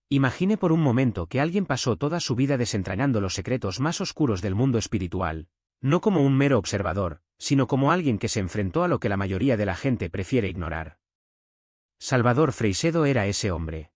Imagine por un momento que alguien pasó toda su vida desentrañando los secretos más oscuros del mundo espiritual, no como un mero observador, sino como alguien que se enfrentó a lo que la mayoría de la gente prefiere ignorar. Salvador Freixedo era ese hombre.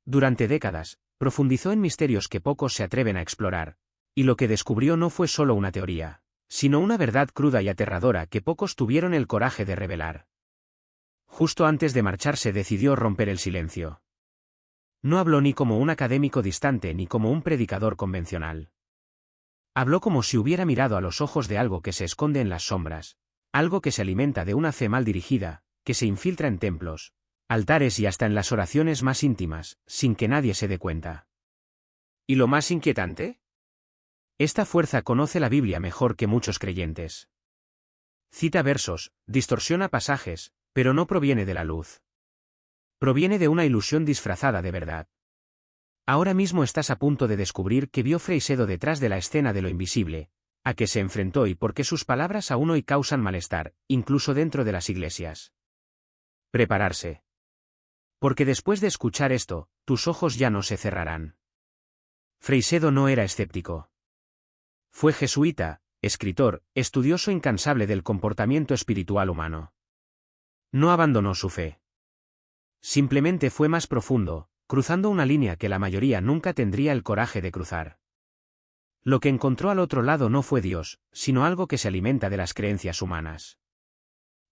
Durante décadas, profundizó en misterios que pocos se atreven a explorar, y lo que descubrió no fue solo una teoría, sino una verdad cruda y aterradora que pocos tuvieron el coraje de revelar. Justo antes de marcharse decidió romper el silencio. No habló ni como un académico distante ni como un predicador convencional. Habló como si hubiera mirado a los ojos de algo que se esconde en las sombras, algo que se alimenta de una fe mal dirigida, que se infiltra en templos, altares y hasta en las oraciones más íntimas, sin que nadie se dé cuenta. ¿Y lo más inquietante? Esta fuerza conoce la Biblia mejor que muchos creyentes. Cita versos, distorsiona pasajes, pero no proviene de la luz. Proviene de una ilusión disfrazada de verdad. Ahora mismo estás a punto de descubrir qué vio Freixedo detrás de la escena de lo invisible, a qué se enfrentó y por qué sus palabras aún hoy causan malestar, incluso dentro de las iglesias. Prepararse. Porque después de escuchar esto, tus ojos ya no se cerrarán. Freixedo no era escéptico. Fue jesuita, escritor, estudioso incansable del comportamiento espiritual humano. No abandonó su fe. Simplemente fue más profundo, cruzando una línea que la mayoría nunca tendría el coraje de cruzar. Lo que encontró al otro lado no fue Dios, sino algo que se alimenta de las creencias humanas.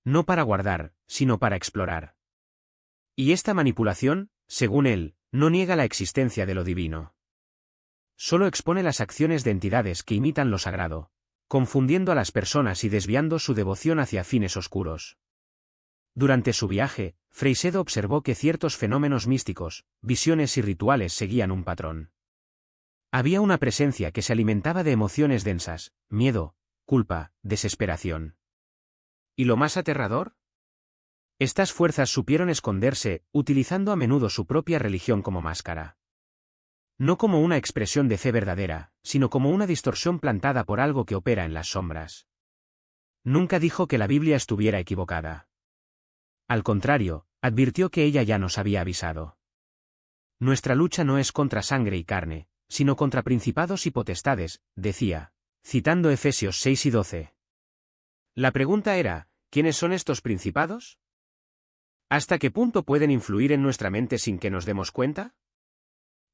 No para guardar, sino para explorar. Y esta manipulación, según él, no niega la existencia de lo divino. Solo expone las acciones de entidades que imitan lo sagrado, confundiendo a las personas y desviando su devoción hacia fines oscuros. Durante su viaje, Freixedo observó que ciertos fenómenos místicos, visiones y rituales seguían un patrón. Había una presencia que se alimentaba de emociones densas, miedo, culpa, desesperación. ¿Y lo más aterrador? Estas fuerzas supieron esconderse, utilizando a menudo su propia religión como máscara. No como una expresión de fe verdadera, sino como una distorsión plantada por algo que opera en las sombras. Nunca dijo que la Biblia estuviera equivocada. Al contrario, advirtió que ella ya nos había avisado. Nuestra lucha no es contra sangre y carne, sino contra principados y potestades, decía, citando Efesios 6 y 12. La pregunta era, ¿quiénes son estos principados? ¿Hasta qué punto pueden influir en nuestra mente sin que nos demos cuenta?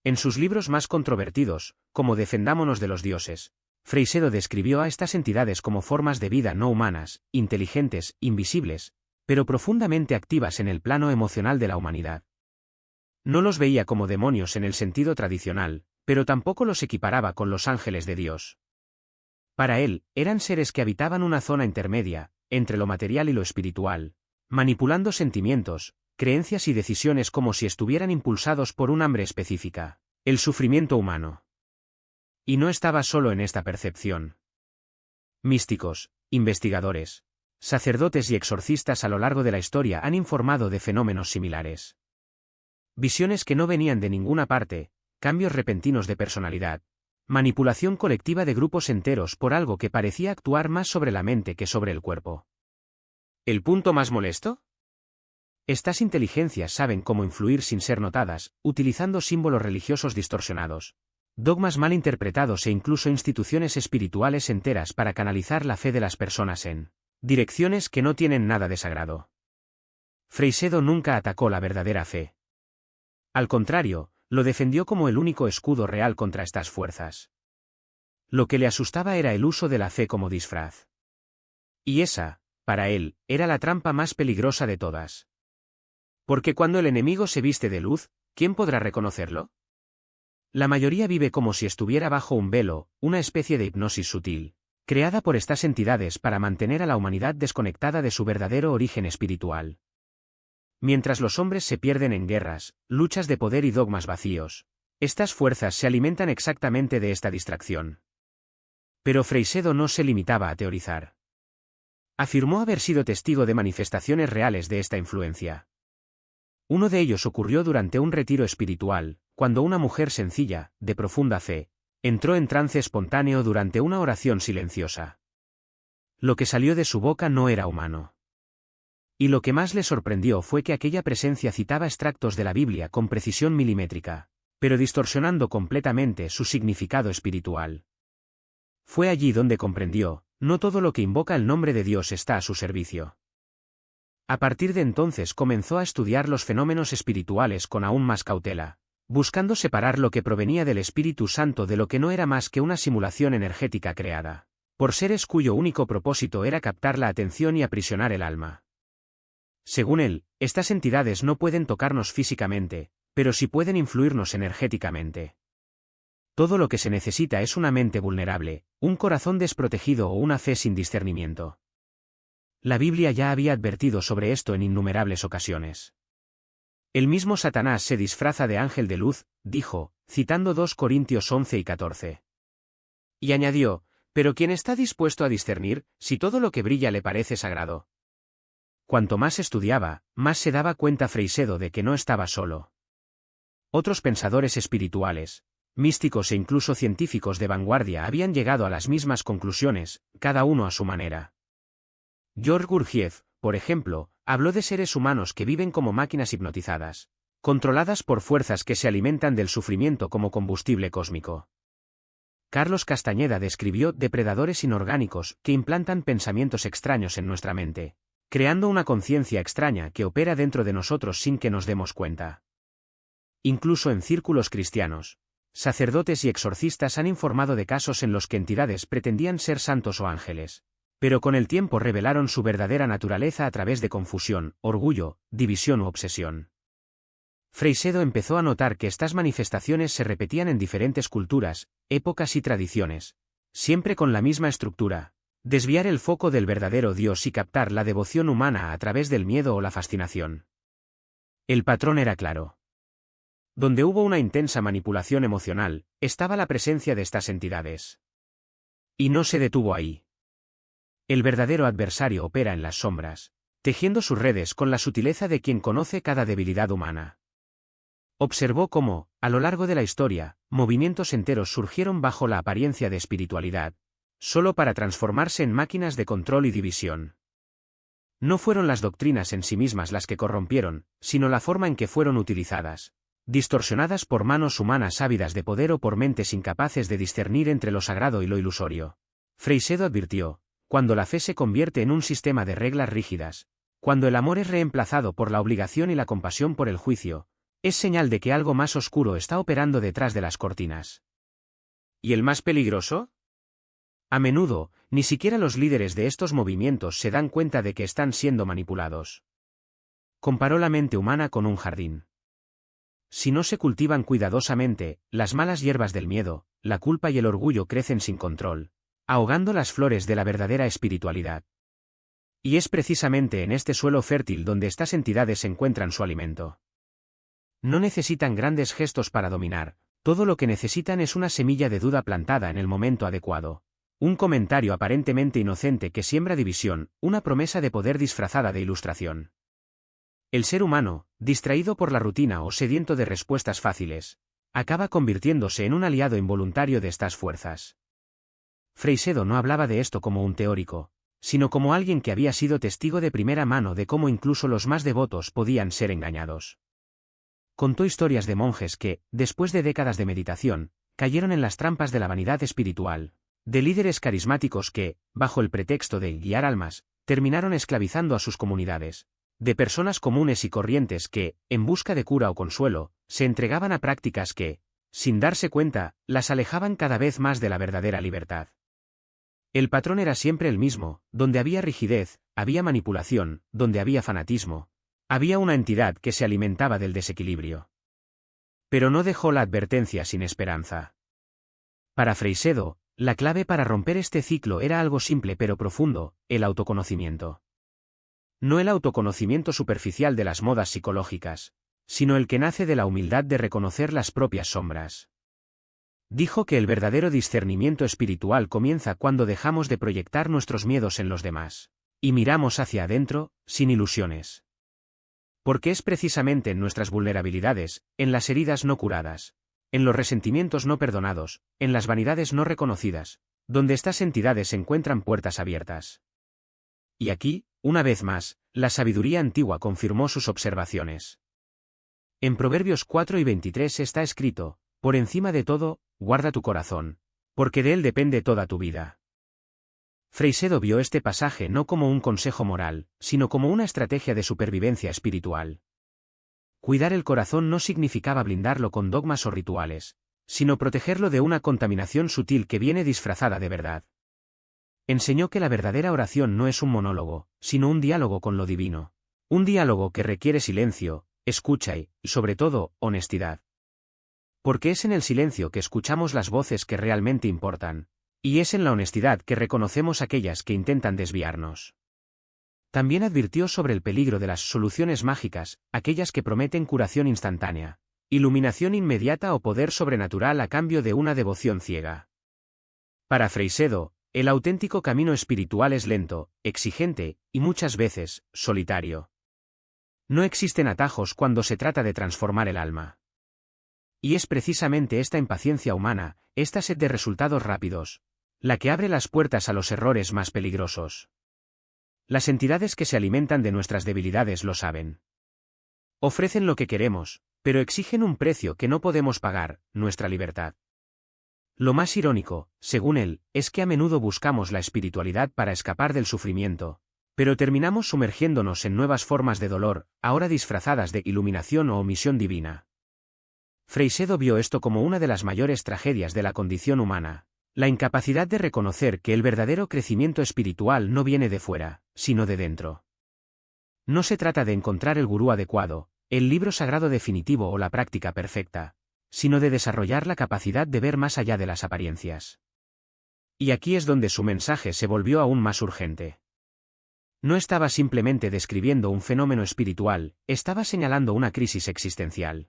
En sus libros más controvertidos, como Defendámonos de los dioses, Freixedo describió a estas entidades como formas de vida no humanas, inteligentes, invisibles, pero profundamente activas en el plano emocional de la humanidad. No los veía como demonios en el sentido tradicional, pero tampoco los equiparaba con los ángeles de Dios. Para él, eran seres que habitaban una zona intermedia, entre lo material y lo espiritual, manipulando sentimientos, creencias y decisiones como si estuvieran impulsados por un hambre específica, el sufrimiento humano. Y no estaba solo en esta percepción. Místicos, investigadores, sacerdotes y exorcistas a lo largo de la historia han informado de fenómenos similares. Visiones que no venían de ninguna parte, cambios repentinos de personalidad, manipulación colectiva de grupos enteros por algo que parecía actuar más sobre la mente que sobre el cuerpo. ¿El punto más molesto? Estas inteligencias saben cómo influir sin ser notadas, utilizando símbolos religiosos distorsionados, dogmas mal interpretados e incluso instituciones espirituales enteras para canalizar la fe de las personas en direcciones que no tienen nada de sagrado. Freixedo nunca atacó la verdadera fe. Al contrario, lo defendió como el único escudo real contra estas fuerzas. Lo que le asustaba era el uso de la fe como disfraz. Y esa, para él, era la trampa más peligrosa de todas. Porque cuando el enemigo se viste de luz, ¿quién podrá reconocerlo? La mayoría vive como si estuviera bajo un velo, una especie de hipnosis sutil, creada por estas entidades para mantener a la humanidad desconectada de su verdadero origen espiritual. Mientras los hombres se pierden en guerras, luchas de poder y dogmas vacíos, estas fuerzas se alimentan exactamente de esta distracción. Pero Freixedo no se limitaba a teorizar. Afirmó haber sido testigo de manifestaciones reales de esta influencia. Uno de ellos ocurrió durante un retiro espiritual, cuando una mujer sencilla, de profunda fe, entró en trance espontáneo durante una oración silenciosa. Lo que salió de su boca no era humano. Y lo que más le sorprendió fue que aquella presencia citaba extractos de la Biblia con precisión milimétrica, pero distorsionando completamente su significado espiritual. Fue allí donde comprendió, no todo lo que invoca el nombre de Dios está a su servicio. A partir de entonces comenzó a estudiar los fenómenos espirituales con aún más cautela, buscando separar lo que provenía del Espíritu Santo de lo que no era más que una simulación energética creada por seres cuyo único propósito era captar la atención y aprisionar el alma. Según él, estas entidades no pueden tocarnos físicamente, pero sí pueden influirnos energéticamente. Todo lo que se necesita es una mente vulnerable, un corazón desprotegido o una fe sin discernimiento. La Biblia ya había advertido sobre esto en innumerables ocasiones. El mismo Satanás se disfraza de ángel de luz, dijo, citando 2 Corintios 11 y 14. Y añadió, pero ¿quién está dispuesto a discernir, si todo lo que brilla le parece sagrado? Cuanto más estudiaba, más se daba cuenta Freixedo de que no estaba solo. Otros pensadores espirituales, místicos e incluso científicos de vanguardia habían llegado a las mismas conclusiones, cada uno a su manera. Georg Gurdjieff, por ejemplo, habló de seres humanos que viven como máquinas hipnotizadas, controladas por fuerzas que se alimentan del sufrimiento como combustible cósmico. Carlos Castañeda describió depredadores inorgánicos que implantan pensamientos extraños en nuestra mente, creando una conciencia extraña que opera dentro de nosotros sin que nos demos cuenta. Incluso en círculos cristianos, sacerdotes y exorcistas han informado de casos en los que entidades pretendían ser santos o ángeles, pero con el tiempo revelaron su verdadera naturaleza a través de confusión, orgullo, división u obsesión. Freixedo empezó a notar que estas manifestaciones se repetían en diferentes culturas, épocas y tradiciones, siempre con la misma estructura: desviar el foco del verdadero Dios y captar la devoción humana a través del miedo o la fascinación. El patrón era claro. Donde hubo una intensa manipulación emocional, estaba la presencia de estas entidades. Y no se detuvo ahí. El verdadero adversario opera en las sombras, tejiendo sus redes con la sutileza de quien conoce cada debilidad humana. Observó cómo, a lo largo de la historia, movimientos enteros surgieron bajo la apariencia de espiritualidad, solo para transformarse en máquinas de control y división. No fueron las doctrinas en sí mismas las que corrompieron, sino la forma en que fueron utilizadas, distorsionadas por manos humanas ávidas de poder o por mentes incapaces de discernir entre lo sagrado y lo ilusorio. Freixedo advirtió, cuando la fe se convierte en un sistema de reglas rígidas, cuando el amor es reemplazado por la obligación y la compasión por el juicio, es señal de que algo más oscuro está operando detrás de las cortinas. ¿Y el más peligroso? A menudo, ni siquiera los líderes de estos movimientos se dan cuenta de que están siendo manipulados. Comparó la mente humana con un jardín. Si no se cultivan cuidadosamente, las malas hierbas del miedo, la culpa y el orgullo crecen sin control, ahogando las flores de la verdadera espiritualidad. Y es precisamente en este suelo fértil donde estas entidades encuentran su alimento. No necesitan grandes gestos para dominar, todo lo que necesitan es una semilla de duda plantada en el momento adecuado, un comentario aparentemente inocente que siembra división, una promesa de poder disfrazada de ilustración. El ser humano, distraído por la rutina o sediento de respuestas fáciles, acaba convirtiéndose en un aliado involuntario de estas fuerzas. Freixedo no hablaba de esto como un teórico, sino como alguien que había sido testigo de primera mano de cómo incluso los más devotos podían ser engañados. Contó historias de monjes que, después de décadas de meditación, cayeron en las trampas de la vanidad espiritual, de líderes carismáticos que, bajo el pretexto de guiar almas, terminaron esclavizando a sus comunidades, de personas comunes y corrientes que, en busca de cura o consuelo, se entregaban a prácticas que, sin darse cuenta, las alejaban cada vez más de la verdadera libertad. El patrón era siempre el mismo: donde había rigidez, había manipulación; donde había fanatismo, había una entidad que se alimentaba del desequilibrio. Pero no dejó la advertencia sin esperanza. Para Freixedo, la clave para romper este ciclo era algo simple pero profundo: el autoconocimiento. No el autoconocimiento superficial de las modas psicológicas, sino el que nace de la humildad de reconocer las propias sombras. Dijo que el verdadero discernimiento espiritual comienza cuando dejamos de proyectar nuestros miedos en los demás, y miramos hacia adentro, sin ilusiones. Porque es precisamente en nuestras vulnerabilidades, en las heridas no curadas, en los resentimientos no perdonados, en las vanidades no reconocidas, donde estas entidades encuentran puertas abiertas. Y aquí, Una vez más, la sabiduría antigua confirmó sus observaciones. En Proverbios 4 y 23 está escrito: por encima de todo, guarda tu corazón, porque de él depende toda tu vida. Freixedo vio este pasaje no como un consejo moral, sino como una estrategia de supervivencia espiritual. Cuidar el corazón no significaba blindarlo con dogmas o rituales, sino protegerlo de una contaminación sutil que viene disfrazada de verdad. Enseñó que la verdadera oración no es un monólogo, sino un diálogo con lo divino. Un diálogo que requiere silencio, escucha y, sobre todo, honestidad. Porque es en el silencio que escuchamos las voces que realmente importan, y es en la honestidad que reconocemos aquellas que intentan desviarnos. También advirtió sobre el peligro de las soluciones mágicas, aquellas que prometen curación instantánea, iluminación inmediata o poder sobrenatural a cambio de una devoción ciega. Para Freixedo, el auténtico camino espiritual es lento, exigente, y muchas veces, solitario. No existen atajos cuando se trata de transformar el alma. Y es precisamente esta impaciencia humana, esta sed de resultados rápidos, la que abre las puertas a los errores más peligrosos. Las entidades que se alimentan de nuestras debilidades lo saben. Ofrecen lo que queremos, pero exigen un precio que no podemos pagar, nuestra libertad. Lo más irónico, según él, es que a menudo buscamos la espiritualidad para escapar del sufrimiento, pero terminamos sumergiéndonos en nuevas formas de dolor, ahora disfrazadas de iluminación o omisión divina. Freixedo vio esto como una de las mayores tragedias de la condición humana, la incapacidad de reconocer que el verdadero crecimiento espiritual no viene de fuera, sino de dentro. No se trata de encontrar el gurú adecuado, el libro sagrado definitivo o la práctica perfecta, sino de desarrollar la capacidad de ver más allá de las apariencias. Y aquí es donde su mensaje se volvió aún más urgente. No estaba simplemente describiendo un fenómeno espiritual, estaba señalando una crisis existencial.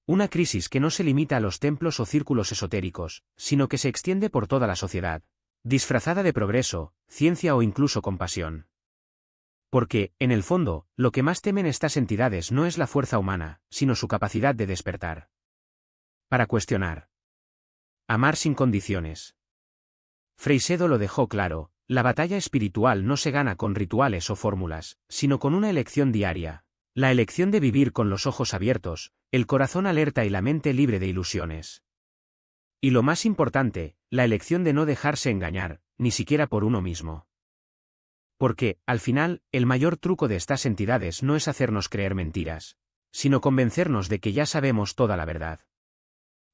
Una crisis que no se limita a los templos o círculos esotéricos, sino que se extiende por toda la sociedad, disfrazada de progreso, ciencia o incluso compasión. Porque, en el fondo, lo que más temen estas entidades no es la fuerza humana, sino su capacidad de despertar. Para cuestionar. Amar sin condiciones. Freixedo lo dejó claro: la batalla espiritual no se gana con rituales o fórmulas, sino con una elección diaria, la elección de vivir con los ojos abiertos, el corazón alerta y la mente libre de ilusiones. Y lo más importante, la elección de no dejarse engañar, ni siquiera por uno mismo. Porque, al final, el mayor truco de estas entidades no es hacernos creer mentiras, sino convencernos de que ya sabemos toda la verdad.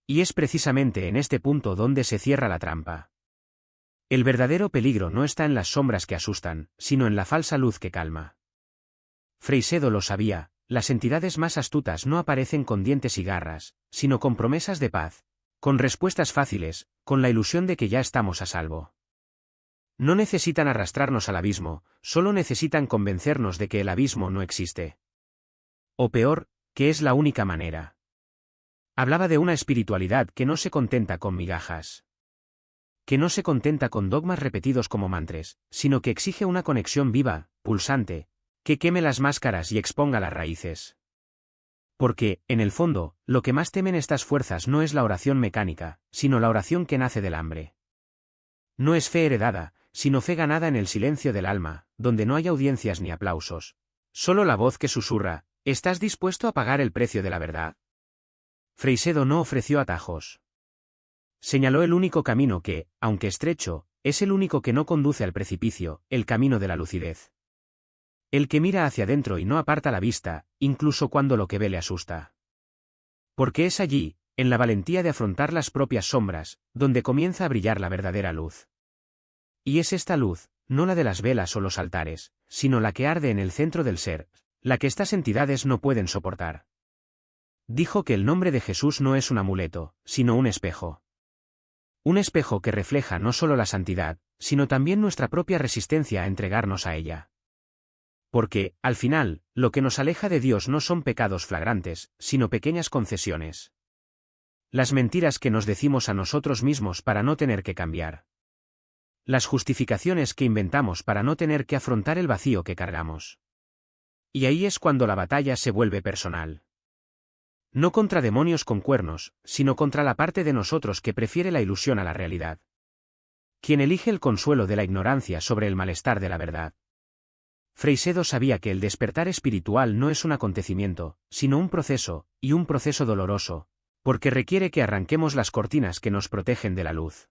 Y es precisamente en este punto donde se cierra la trampa. El verdadero peligro no está en las sombras que asustan, sino en la falsa luz que calma. Freixedo lo sabía: las entidades más astutas no aparecen con dientes y garras, sino con promesas de paz, con respuestas fáciles, con la ilusión de que ya estamos a salvo. No necesitan arrastrarnos al abismo, solo necesitan convencernos de que el abismo no existe. O peor, que es la única manera. Hablaba de una espiritualidad que no se contenta con migajas. Que no se contenta con dogmas repetidos como mantras, sino que exige una conexión viva, pulsante, que queme las máscaras y exponga las raíces. Porque, en el fondo, lo que más temen estas fuerzas no es la oración mecánica, sino la oración que nace del hambre. No es fe heredada, sino fe ganada en el silencio del alma, donde no hay audiencias ni aplausos. Solo la voz que susurra: ¿estás dispuesto a pagar el precio de la verdad? Freixedo no ofreció atajos. Señaló el único camino que, aunque estrecho, es el único que no conduce al precipicio, el camino de la lucidez. El que mira hacia adentro y no aparta la vista, incluso cuando lo que ve le asusta. Porque es allí, en la valentía de afrontar las propias sombras, donde comienza a brillar la verdadera luz. Y es esta luz, no la de las velas o los altares, sino la que arde en el centro del ser, la que estas entidades no pueden soportar. Dijo que el nombre de Jesús no es un amuleto, sino un espejo. Un espejo que refleja no solo la santidad, sino también nuestra propia resistencia a entregarnos a ella. Porque, al final, lo que nos aleja de Dios no son pecados flagrantes, sino pequeñas concesiones. Las mentiras que nos decimos a nosotros mismos para no tener que cambiar. Las justificaciones que inventamos para no tener que afrontar el vacío que cargamos. Y ahí es cuando la batalla se vuelve personal. No contra demonios con cuernos, sino contra la parte de nosotros que prefiere la ilusión a la realidad. Quien elige el consuelo de la ignorancia sobre el malestar de la verdad. Freixedo sabía que el despertar espiritual no es un acontecimiento, sino un proceso, y un proceso doloroso, porque requiere que arranquemos las cortinas que nos protegen de la luz.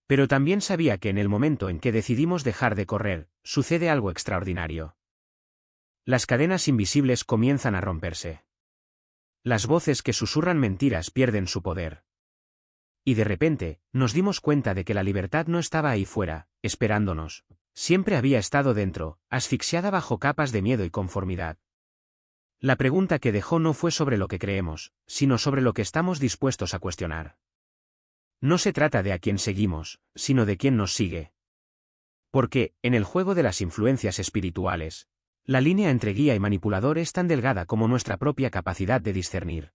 Pero también sabía que en el momento en que decidimos dejar de correr, sucede algo extraordinario. Las cadenas invisibles comienzan a romperse. Las voces que susurran mentiras pierden su poder. Y de repente, nos dimos cuenta de que la libertad no estaba ahí fuera, esperándonos. Siempre había estado dentro, asfixiada bajo capas de miedo y conformidad. La pregunta que dejó no fue sobre lo que creemos, sino sobre lo que estamos dispuestos a cuestionar. No se trata de a quién seguimos, sino de quién nos sigue. Porque, en el juego de las influencias espirituales, la línea entre guía y manipulador es tan delgada como nuestra propia capacidad de discernir.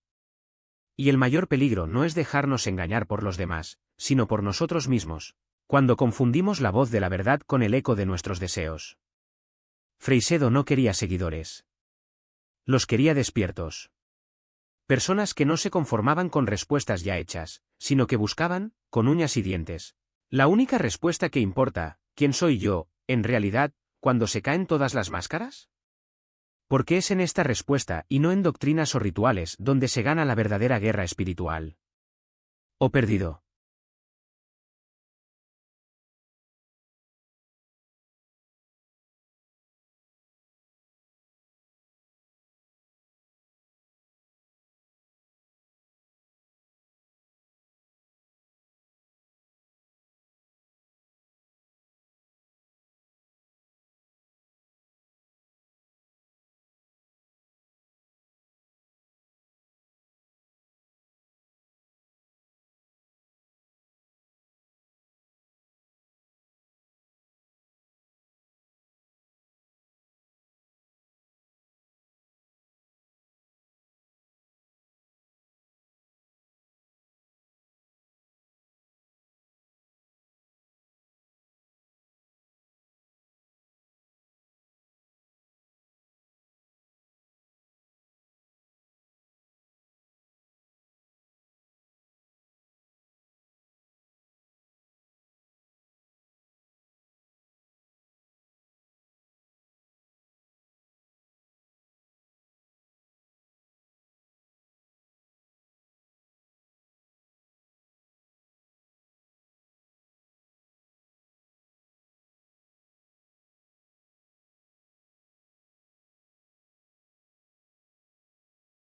Y el mayor peligro no es dejarnos engañar por los demás, sino por nosotros mismos, cuando confundimos la voz de la verdad con el eco de nuestros deseos. Freixedo no quería seguidores. Los quería despiertos. Personas que no se conformaban con respuestas ya hechas, sino que buscaban, con uñas y dientes, la única respuesta que importa: ¿quién soy yo, en realidad, cuando se caen todas las máscaras? Porque es en esta respuesta y no en doctrinas o rituales donde se gana la verdadera guerra espiritual. O perdido.